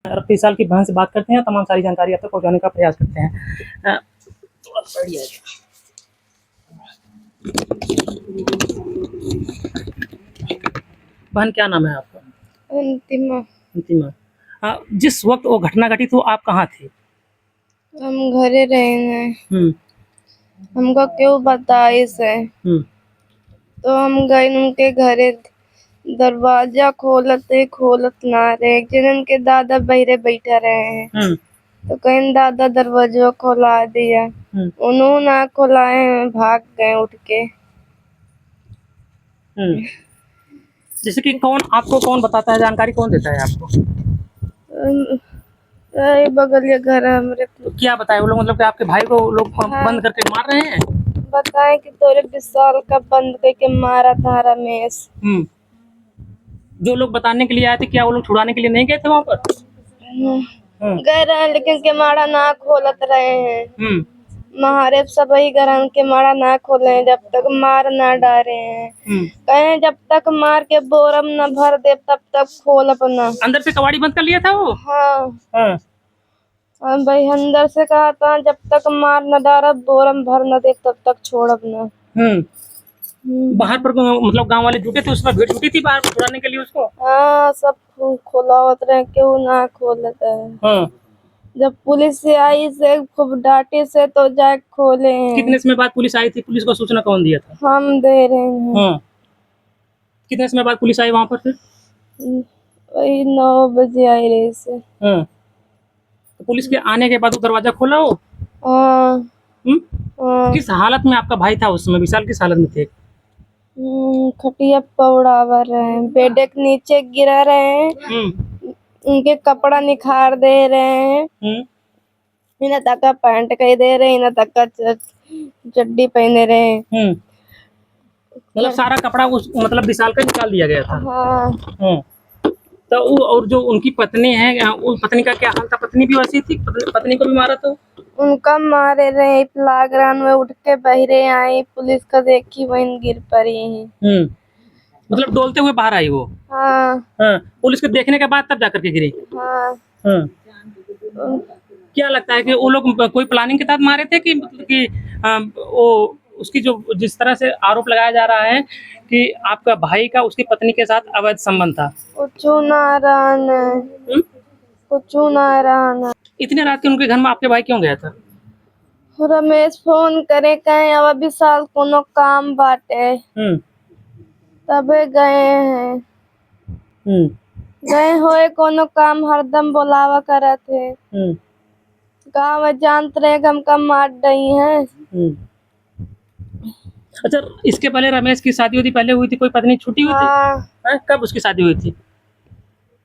रफ़ी साल की बहन से बात करते हैं, तमाम सारी जानकारी आप तक पहुँचाने का प्रयास करते हैं। थोड़ा बढ़िया है। बहन क्या नाम है आपका? अंतिम। अंतिमा। जिस वक़्त वो घटना घटी तो आप कहाँ थे? हम घरे रहेंगे। हुँ, हमको क्यों बताई से हुँ, तो हम गए उनके घरे। दरवाजा खोलत ना रहे। एक जन उनके दादा बहरे बैठा रहे हैं हुँ, तो कहीं दादा दरवाजा खोला दिया। हुँ, उन्होंने ना खोलाए, भाग गए उठ के। हुँ। जैसे कि कौन बताता है, जानकारी कौन देता है आपको? यही बगलिया घर है हमरे। तो क्या बताए वो लोग, मतलब कि आपके भाई को वो लोग हाँ, बंद करके मार रहे हैं? बताए कि तोरे विशाल का बंद करके मारा था रमेश। हुँ। जो लोग बताने के लिए आए थे, क्या वो लोग छुड़ाने के लिए नहीं गए थे वहाँ पर? हुँ, गए रहे लेकिन केमाड़ा ना खोलत रहे हैं। हुँ, महारेब सब ही घर के मारा ना खोले हैं, जब तक मार ना डारे हैं। हुँ। कहे जब तक मार के बोरम न भर दे तब तक खोल अपना। अंदर से कबाड़ी बंद कर लिया था वो? हाँ, हाँ। और भाई अंदर से कहा था जब तक मार न डारा बोरम भर न दे तब तक छोड़ अपना। हुँ। बाहर पर मतलब गाँव वाले जुटे थे, उसमें भीड़ जुटी थी बाहर छुड़ाने के लिए उसको? हाँ, सब खोलावत रहे, क्यों ना खोलत है। हाँ। जब पुलिस से आई से खूब डांटे से तो जाके खोले हैं। कितने समय बाद पुलिस आई थी? पुलिस को सूचना कौन दिया था? हम दे रहे हैं। हाँ। कितने समय बाद पुलिस आई वहाँ पर फिर? वही 9 बजे आई रही से। हाँ। तो पुलिस के आने के बाद वो दरवाज़ा खोला वो? हाँ, हुँ? हाँ। किस हालत में आपका भाई था उस समय? विशाल किस हालत में थे? खटिया पौड़ावा रहे हैं, बेड के नीचे गिरा रहे हैं। हुँ, उनके कपड़ा निखार दे रहे हैं। हुँ, इन्हें तक पैंट कही दे रहे हैं, इन्हें तक चड्डी पहने रहे हैं। हुँ। मतलब सारा कपड़ा उस मतलब विशाल का निकाल दिया गया था? हाँ, हाँ। तो वो और जो उनकी पत्नी है, वो पत्नी का क्या हाल था? पत्नी भी वैसी थी? पत्नी को भी मारा था? उनका मारे रहे प्लाग्रान में उठ के बहरे आई, पुलिस का देखी वहीं गिर पड़ी है। हुँ। मतलब डोलते हुए बाहर आई वो? हाँ, हाँ। पुलिस को देखने के बाद तब जाकर के गिरी? हाँ। हाँ। क्या लगता है कि वो लोग कोई प्लानिंग के तहत मारे थे कि मतलब कि वो उसकी जो जिस तरह से आरोप लगाया जा रहा है कि आपका भाई का उसकी पत्नी के साथ अवैध संबंध था? कुछू ना रहन है, हुँ? कुछू ना रहन है। इतने रात के उनके घर में आपके भाई क्यों गया था? रमेश फोन करे कहे अब विशाल कोनो काम बाटे हुँ, तबे गए हैं। हुँ, गए होए कोनो काम हरदम बोलावा करत है। हुँ, गाँव में जानत रहे कि हमका मार रही है। हुँ। अच्छा, इसके पहले रमेश की शादी-वादी पहले हुई थी, कोई पत्नी छूटी हुई थी? हाँ, हैं? कब उसकी शादी हुई थी?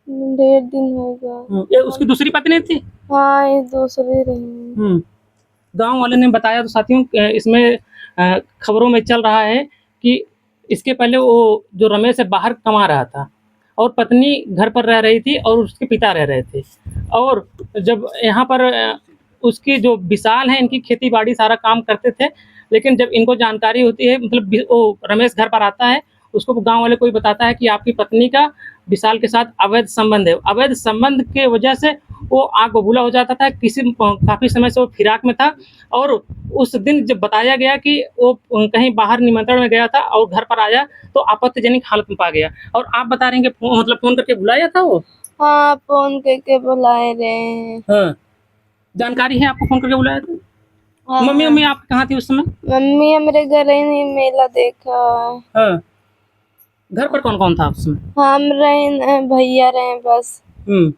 1.5 दिन हो गया। ये उसकी दूसरी पत्नी थी? हाँ, ये दूसरी रही। हुँ। गाँव वाले ने बताया तो साथियों इसमें खबरों में चल रहा है कि इसके पहले वो जो रमेश है बाहर कमा रहा था और पत्नी घर पर रह रही थी और उसके पिता रह रहे थे। और जब यहाँ पर उसकी जो विशाल हैं इनकी खेती-बाड़ी सारा काम करते थे, लेकिन जब इनको जानकारी होती है मतलब वो रमेश घर पर आता है, उसको गाँव वाले कोई बताता है कि आपकी पत्नी का विशाल के साथ अवैध संबंध है। अवैध संबंध के वजह से वो आग बबूला हो जाता था, काफ़ी समय से वो फिराक में था और उस दिन जब बताया गया कि वो कहीं बाहर निमंत्रण में गया था और घर पर आया तो आपत्तिजनक हालत में पा गया। और आप बता रहे हैं कि मतलब फ़ोन करके बुलाया था वो? हाँ, फोन करके बुलाए रहे हैं। हाँ, जानकारी है आपको फ़ोन करके बुलाया था? हाँ, मम्मी-वम्मी आप कहाँ थी उस समय? मम्मी हमारे घर ही मेला देखा। हाँ, घर पर कौन-कौन था उस समय? हम रहे भैया रहे बस, हुँ,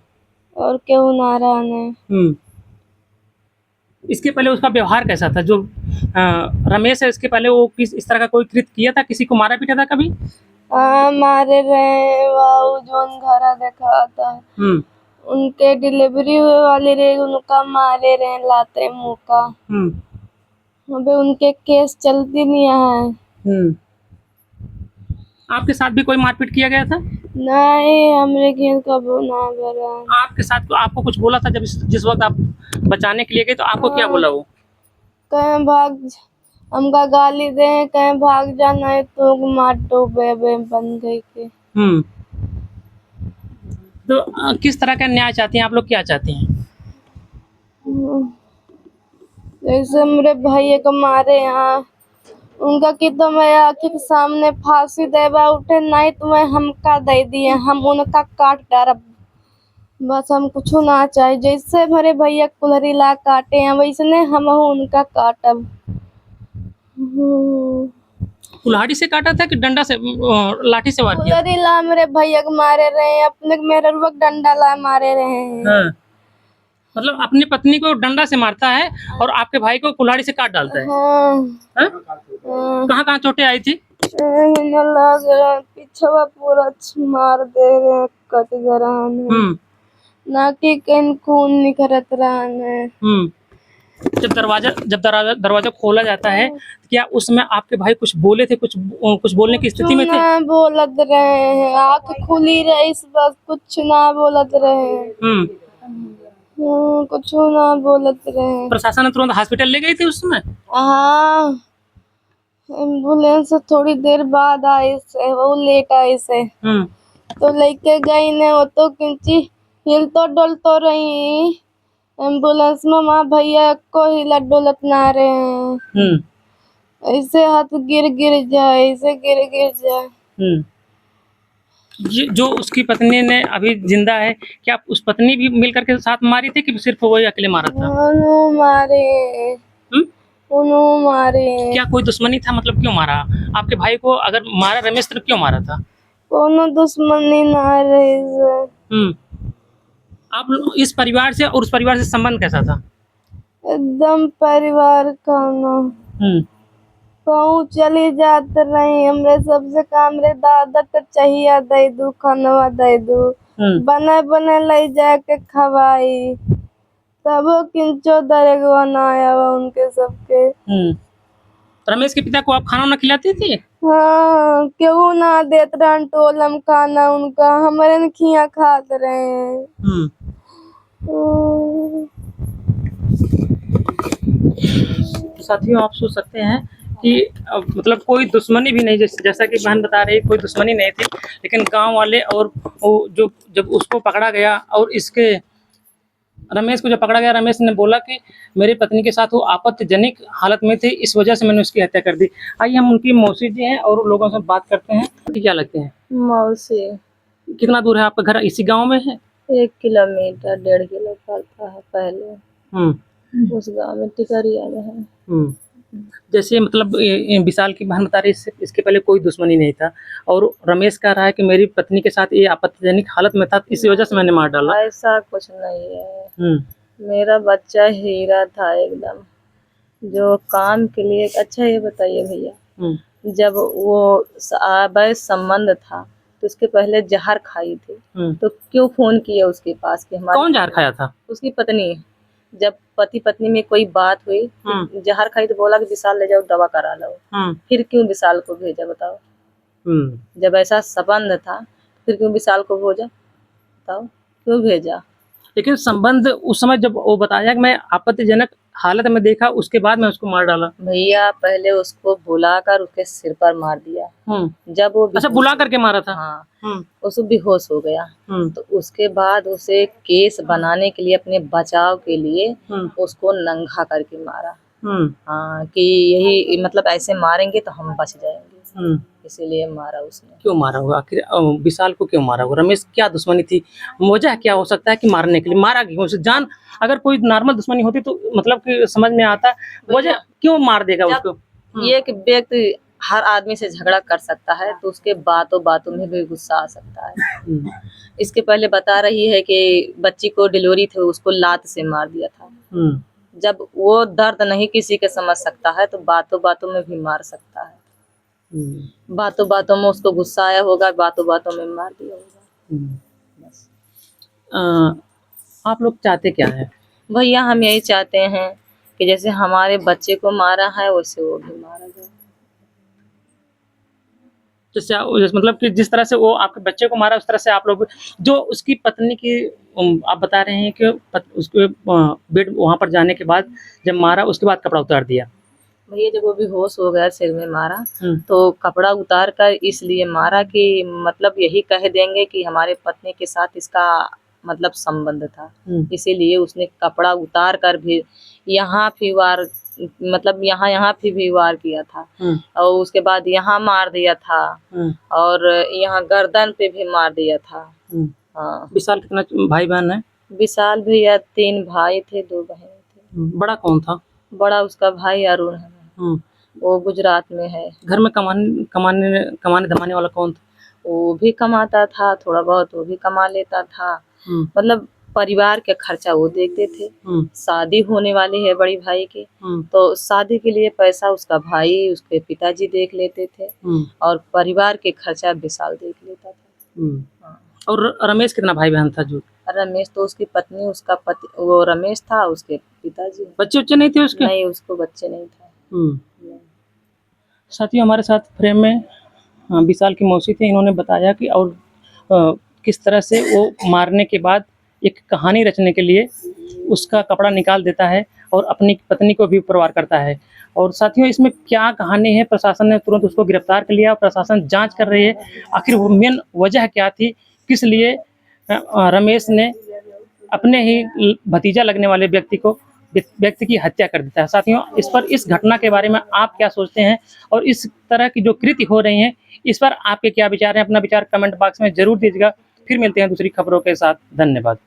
और केहू ना रहने। हुँ। इसके पहले उसका व्यवहार कैसा था? जो रमेश है इसके पहले वो किस इस तरह का कोई कृत्य किया था? किसी को मारा-पीटा था कभी? हाँ, मारे रहे वाऊ जोन घर देखा था। हुँ, उनके डिलीवरी हुए वाली रही, उनका मारे रहे लाते मुँह का। हुँ, अबे उनके केस चलती नहीं है। हुँ। आपके साथ भी कोई मारपीट किया गया था? नहीं, हमरे घेर कबो ना भरा। आपके साथ आपको कुछ बोला था जब जिस वक़्त आप बचाने के लिए गए तो आपको क्या हाँ, बोला वो? कहे हमका गाली दे, कहे भाग जाना है तो मार डूबे बन गई के। हुँ। तो किस तरह का न्याय चाहती हैं आप लोग, क्या चाहती हैं? जैसे मेरे भैया को मारे यहाँ, उनका कि तो मैं आँखी के सामने फांसी देवा उठे, नहीं तो मैं हमका दे दिए, हम उनका काट डारब। बस हम कुछ ना चाहे, जैसे मेरे भैया कुल्हड़ी ला काटे हैं वैसने हम उनका काटब। कुल्हाड़ी से काटा था कि डंडा से, लाठी से वार किया था? कुल्हड़ी ला मेरे भैया को मारे रहे हैं, अपने मेरे रुआ डंडा ला मारे रहे हैं। हाँ। मतलब अपनी पत्नी को डंडा से मारता है और आपके भाई को कुल्हाड़ी से काट डालता है। हाँ। हाँ? हाँ। कहाँ-कहाँ चोटें आई थी? हिना लग रहा है, पिछवा पूरा मार दे रहे हैं, कट गया है। नाकी कहीं खून निकलत रहा है। जब दरवाजा खोला जाता है, तो क्या उसमें आपके भाई कुछ बोले थे, कुछ बोलने की स्थिति में थे? ना बोलत रहे हैं, आँख खुली रही इस बस, कुछ ना बोलत रहे हैं। कुछ ना बोलत रहे हैं। प्रशासन तुरंत हॉस्पिटल ले गई थी उस समय? हाँ, एम्बुलेंस थोड़ी देर बाद आई से, वो लेट आई से। तो लेके गई ने, वो तो किंची हिल तो डोल तो रही एम्बुलेंस में, माँ भैया को हिला डोलत ना रहे हैं। ऐसे हाथ गिर जाए, ऐसे गिर जाए। ये जो उसकी पत्नी ने अभी जिंदा है, क्या उस पत्नी भी मिलकर के साथ मारी थी कि सिर्फ वही अकेले मारा था? उन्हों मारे। क्या कोई दुश्मनी था, मतलब क्यों मारा? आपके भाई को अगर मारा रमेश तो क्यों मारा था? कोनो दुश्मनी ना रही। आप इस परिवार से और उस परिवार से संबंध कैसा था? एकदम परिवार का ना। कहूँ चली जात रही, हमरे सबसे काम रे दादा तो चाहिए दे दू, खानवा दे दू, बने बने ले जाके खवाई, तब किंचो दरेगवा ना आया उनके सबके। रमेश के पिता को आप खाना ना खिलाती थी? हाँ, क्यों ना देत रहन टोलम खाना उनका, हमारे न खिया खात रहे हैं। साथियों, आप सोच सकते हैं कि मतलब कोई दुश्मनी भी नहीं, जैसा कि बहन बता रही, कोई दुश्मनी नहीं थी, लेकिन गांव वाले और वो जो जब उसको पकड़ा गया और इसके रमेश को जब पकड़ा गया, रमेश ने बोला कि मेरी पत्नी के साथ वो आपत्तिजनक हालत में थे, इस वजह से मैंने उसकी हत्या कर दी। आइए हम उनकी मौसी जी हैं और लोगों से बात करते हैं कि क्या लगते हैं। मौसी। कितना दूर है आपका घर, इसी गांव में है? 1 किलोमीटर 1.5 किलो पड़ता है पहले। उस गांव में टिकरिया में है। जैसे मतलब विशाल की बहन बता रही है, इसके पहले कोई दुश्मनी नहीं था और रमेश कह रहा है कि मेरी पत्नी के साथ ये आपत्तिजनक हालत में था, इसी वजह से मैंने मार डाला। ऐसा कुछ नहीं है। मेरा बच्चा हीरा था एकदम, जो काम के लिए। अच्छा ये बताइए भैया, जब वो अवैध संबंध था तो उसके पहले जहर खाई थी, तो क्यों फोन किए उसके पास कि हमारे? कौन जहर खाया था? उसकी पत्नी। जब पति पत्नी में कोई बात हुई, जहर खाई तो बोला कि विशाल ले जाओ दवा करा लो। फिर क्यों विशाल को भेजा बताओ? जब ऐसा संबंध था फिर क्यों विशाल को भेजा बताओ, क्यों भेजा? लेकिन संबंध उस समय जब वो बताया कि मैं आपत्तिजनक हालत में देखा, उसके बाद मैं उसको मार डाला। भैया पहले उसको बुलाकर उसके सिर पर मार दिया। जब वो अच्छा, बुला करके मारा था? हाँ, उसको बेहोश हो गया। तो उसके बाद उसे केस बनाने के लिए, अपने बचाव के लिए उसको नंगा करके मारा। हाँ, कि यही मतलब ऐसे मारेंगे तो हम बच जाएंगे, इसीलिए मारा उसने। क्यों मारा होगा आखिर? विशाल को क्यों मारा होगा? रमेश क्या दुश्मनी थी? वजह क्या हो सकता है कि मारने के लिए मारा क्यों? उसे जान, अगर कोई नॉर्मल दुश्मनी होती तो मतलब कि समझ में आता, वजह क्यों मार देगा उसको? एक व्यक्ति हर आदमी से झगड़ा कर सकता है तो उसके बातों बातों में भी गुस्सा आ सकता है। इसके पहले बता रही है कि बच्ची को डिलीवरी थी, उसको लात से मार दिया था। जब वो दर्द नहीं किसी के समझ सकता है तो बातों बातों में भी मार सकता है। बातों बातों में उसको गुस्सा आया होगा, बातों बातों में मार दिया होगा। बस। आप लोग चाहते क्या है? भैया हम यही चाहते हैं कि जैसे हमारे बच्चे को मारा है वैसे वो भी मारा जाए। जैसे मतलब कि जिस तरह से वो आपके बच्चे को मारा, उस तरह से आप लोग जो उसकी पत्नी की, आप बता रहे हैं कि उसके बेड वहाँ पर जाने के बाद जब मारा उसके बाद कपड़ा उतार दिया, भैया जब वो बेहोश हो गया, सिर में मारा, हम्म, तो कपड़ा उतार कर इसलिए मारा कि मतलब यही कह देंगे कि हमारे पत्नी के साथ इसका मतलब संबंध था। इसीलिए उसने कपड़ा उतार कर भी यहाँ भी वार मतलब यहाँ भी वार किया था और उसके बाद यहाँ मार दिया था और यहाँ गर्दन पे भी मार दिया था। हाँ, विशाल कितना भाई बहन है? विशाल भैया 3 भाई थे, 2 बहनें थी। बड़ा कौन था? बड़ा उसका भाई अरुण है, वो गुजरात में है। घर में कमाने कमाने धमाने वाला कौन था? वो भी कमाता था, थोड़ा बहुत वो भी कमा लेता था। मतलब परिवार के खर्चा वो देखते थे। शादी होने वाली है बड़ी भाई की, तो शादी के लिए पैसा उसका भाई, उसके पिताजी देख लेते थे और परिवार के खर्चा विशाल देख लेता था। हाँ। और रमेश कितना भाई बहन था जो? रमेश तो उसकी पत्नी, उसका पति, वो रमेश था, उसके पिताजी। बच्चे उच्चे नहीं थे उसके? नहीं, उसको बच्चे नहीं था। नहीं। साथियों, हमारे साथ फ्रेम में विशाल की मौसी थी। इन्होंने बताया कि और किस तरह से वो मारने के बाद एक कहानी रचने के लिए उसका कपड़ा निकाल देता है और अपनी पत्नी को भी उपरवार करता है। और साथियों, इसमें क्या कहानी है, प्रशासन ने तुरंत उसको गिरफ्तार कर लिया और प्रशासन जांच कर रही है आखिर वो मेन वजह क्या थी, किस लिए रमेश ने अपने ही भतीजा लगने वाले व्यक्ति की हत्या कर देता है। साथियों, इस घटना के बारे में आप क्या सोचते हैं और इस तरह की जो कृत्य हो रही हैं इस पर आपके क्या विचार हैं? अपना विचार कमेंट बॉक्स में ज़रूर दीजिएगा। फिर मिलते हैं दूसरी खबरों के साथ। धन्यवाद।